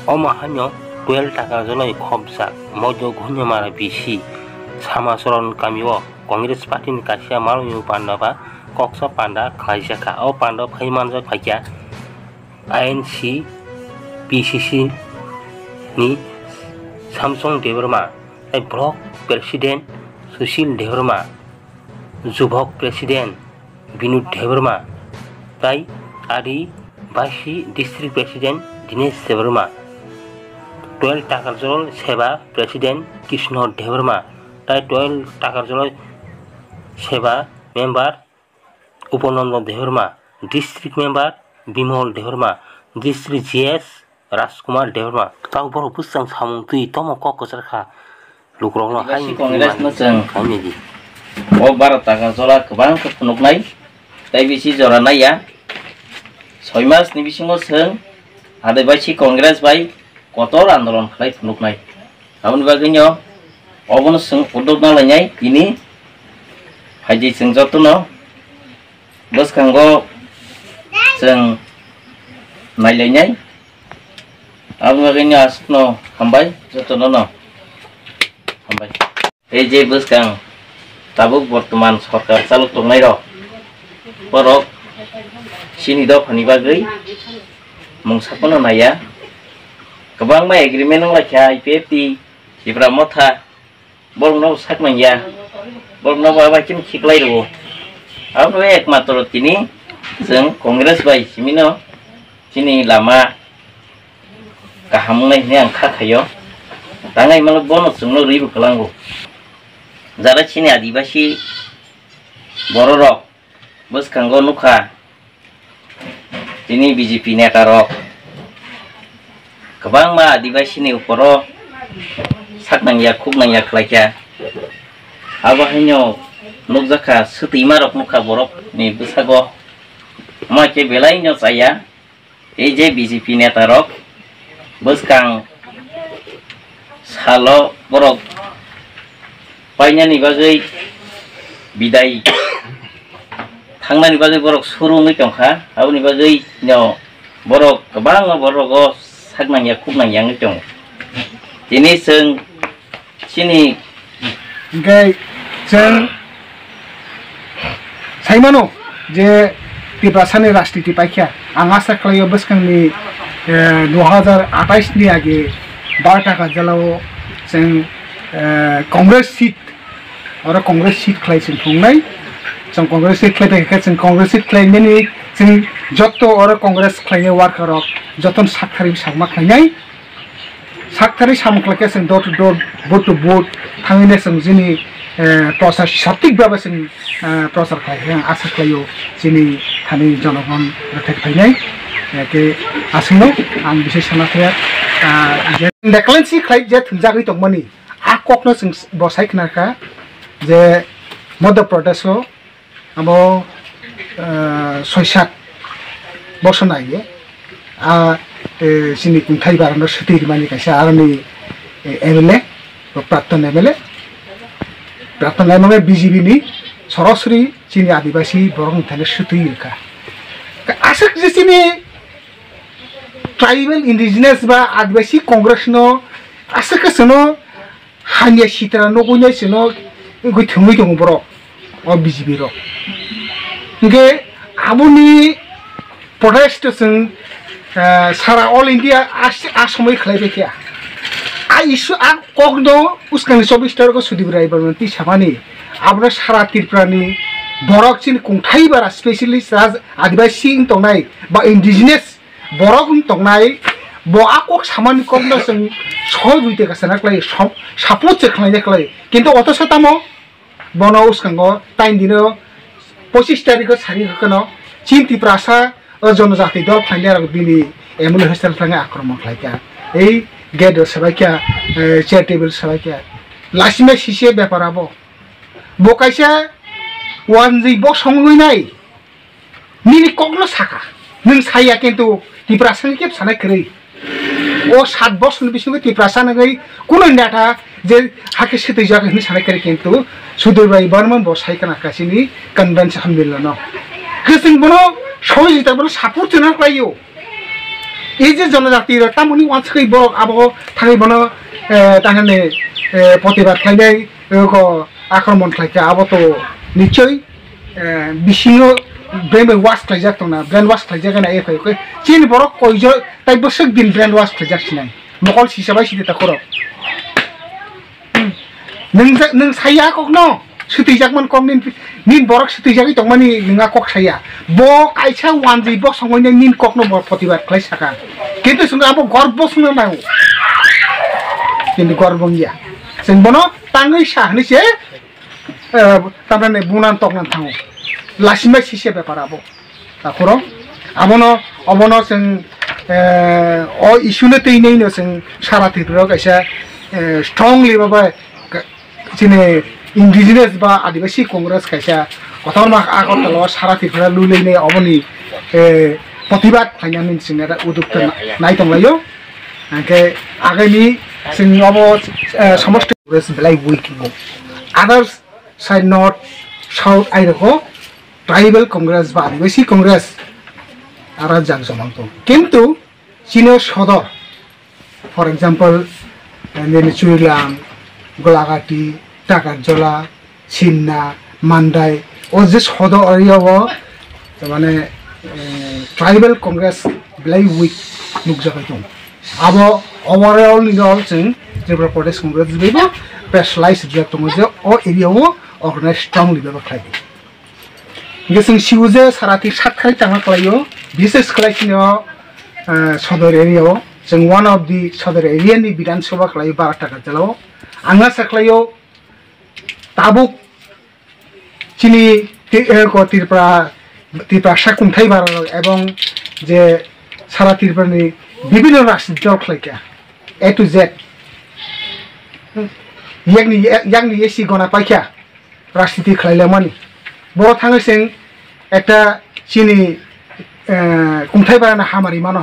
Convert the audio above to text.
Omahanyo 12 taka joloi khobjak mojo ghunyamara bisi samasoron kamio Congress Party ni kasia maluyu pandaba koksa panda khlaijaka o panda phaimanjak phaikya INC PCC ni Samsung Devarma block president Sushil Devarma Jubok president Binod Devarma tai Adi Bashi district president Dinesh Devarma 12 টাকার জল সেবা president Krishna Debbarma তাই 12 টাকার জল সেবা member Upanandan Debbarma district member Bimal Debbarma district GS Rajkumar Debbarma তাও বড় বুঝতাম সামুং তুই তম ককসরখা লুকরংनो हायनि कंग्रेस मोजों ओ 12 টাকা जला गोबां फुनुकनाय ताइ बिसि जरा नाया 6 मासनि बिसिङाव जों आदैबासि कंग्रेस बाय kotor आन्दोलन खालाय फुनुकनाय आबोनि बागैनो अबनो जों उद्दोगना लायनाय बिनि फायदि जों जतनो बसखांगो जों नायलायनाय आबोनि बागैनो आसनो हामबाय जतनो न हामबाय ए जे बसखां दाबो बर्तमान सरकार चालु दंनाय र परक सिनि दफानि बागै मुंसाखौनो नाया गोबां मा एग्रीमेंट लाखिया IPFT जिब्रा मथा बरनाव साकमाया बरनाव बाबाकिन खिकलाय दो आबो एकमात्र तिनि जों कांग्रेस बाय सिमिनो तिनि लामा गाहामनाय ने आं खाखायो दाङाय माल बनो जोंनो रिबो खालांगौ जारा सिनि आदिबासि बर रक बसखांगो नुखा तिनि BJP नेता रक गोबां मा आदिबासिनि उपरो साकनांया खुबनांया खलायखा आबाहायनो नुकजाखा सतैमा रक नुखा बरक नि बसागो माके बेलायनो जाया ए जे BJP नेता रक बसखां सालो बरक पायनानि बागै बिदाय थांनानि बागै बरक सुरुङै दंखा आबोनि बागै नो बरक गोबां बरगो साकनांया खुबनांया दं दिनै जों सिनि ओमफ्राय जों साइमानो जे तिब्रासानि राजनीति पाइखा आं आसा खालायो बसखांनि 2028 नि आगे 12 टाका जलाव जों कांग्रेस सीट और कांग्रेस सीट खालायसिन खुंनाय जों कांग्रेस सीट खालायबाय जों कांग्रेस सीट खालायनायनि जों जत्त और कांग्रेस खालायनाय वार्कारक जतन साकथारि सागमा खालायनाय साकथारि सामख्लायखा जों डर टु भोट थाङैनो जों जोंनि प्रचार सटिक बाबा जों प्रचार खालायनो आसा खालायो जोंनि थानि जनगण रथाय खालायनाय के आसनो आं बिसे सानाखैया डेक्लेरेन्सि खालाय जे थुजागै दंमोननि आककनो जों बसायखनाखा जे मध्य प्रदेशआव आबो 6-7 बोसोर नायो जोंनि खुंथाय बारनो सुतिरमानि खायसे आरनि MLA प्राक्तन MLA BJP नि सरासरि जोंनि आदिबासि बर' खुंथायनो सुतिरखा आसा जेसिनि ट्राइबल इंडिजिनस बा आदिबासि कांग्रेसनो आसा कसनो हानिया सित्रा नगुनै सनो गय थुमै दङ बर' अ BJP र के आबुनि प्रोटेस्ट जों सारा ऑल इंडिया आसामै खालायबायखा आ इशु आ कगनो उसकानि 24 तारिख सुदिब्राय बरमति सामानि आबना सारा त्रिपुरानि बरक चिन खुंथाय बारा स्पेशलिस्ट राज आदिबासि तंनाय बा इंडिजिनस बरक तंनाय बो आकक सामानि कगनो जों सहजुइते गासना क्लाय सापोर्ट खालायनाय क्लाय किन्तु अथस तामो बनो उसकांगो टाइम दिनो 25 तारिख सारि हकनो चिन त्रिपुरासा जनजाति दल फाइनार बिनि MLA हस्टेल थाङा आक्रमण खालायखा ए गेट सबायखा चैरिटेबल सबायखा लासिमे सिसे बेपाराबो बकाइसा वानजि बसंगैनाय मिनि कगनो साखा नों साया किन्तु त्रिपुरासानि केब सानाय खरै ओ 7 बोसोरनि बिसिङाव त्रिपुरासानि कुनो नेता जे हाके सतै जागोन होनना सानाय खरै किन्तु सुदिरबाय बर्मन बसायखना कासिनि कन्वेन्सन मिलनो गोसों बनो सहजिता बनो सापर्ट होना लायो এই যে জনজাতি তামনি ওয়ানসকে বড় আবহ থাকি বনো তাহানে প্রতিবাদ খাইনাই আক্রমণ খাইছে আবো তো নিশ্চয় বিশিনো ব্রেন ওয়াশ খাইজাক না ব্রেন ওয়াশ খাইজাক না এই খাই চিন বড় কইজ তাই বসক দিন ব্রেন ওয়াশ খাইজাক নাই মকল সিসাবাই সিদে তা খর नों साया कखनो सुतैजाकमोन कम निन बरक सुतैजाकै दंमानि नोंहा कक साया ब कायसा वानजै ब संगयनो निन कखनो बर प्रतिबाद खालाय साका किन्तु जों आबो गर्व सुनो नांगौ किन्तु गर्व गैया जों बनो ताङै साहनैसे तारमाने बुनान तकनान थाङो लासिमाय सिसे बेपार आबो ताखर आबनो अबनो जों अ इस्युनो तैनैनो जों सारा त्रिपुरायाव कायसा स्ट्रंलि माबा जिने इंडिजिनियास बा आदिवासी कांग्रेस कैसा कथामा आगरतला सारा त्रिपुरा लुलैने अबनि प्रतिबाद फाइनानि सिंना उदुक्त नाय दंलायो आंके आगैनि जों अब समस्त कांग्रेस बेलाय उइकिंग अदर्स साइड नॉर्थ साउथ आइरको ट्राइबल कांग्रेस बा आदिवासी कांग्रेस आरा जाग जमांतो किंतु चिनो सदर फॉर एग्जांपल नेने चुइलाम गोलाघाटी टाकाजला चिन्ना मानदाय ओ जे सद एरियाव माने ट्राइबल कांग्रेस बेलाय उइक नुकजाबाय दं आबो ओवरऑल निगल जों त्रिपुरा प्रदेश कांग्रेस बेबो स्पेशलाइज जात दं जे ओ एरियाव अर्गानाइज स्ट्रंगलि बेबो खालायो गेसं सिउजे साराथि सातखाय थांगा खालायो विशेष खालायसिनो सदर एरियाव जों वन ऑफ दी सदर एरिया नि विधानसभा खालायो 12 टाकाजलाव आंगा साख्लायो ताबुक चिनी त्रिपुरा साकुंथाय बार एवं जे सारा त्रिपुरानि विभिन्न राजनीतियाव खालायका ए टू जेड यागनि एसि गना पाइका राजनीति खालायलामानि बर थाङै जों एकटा चिनी कुंथाय बारना हामारि मानो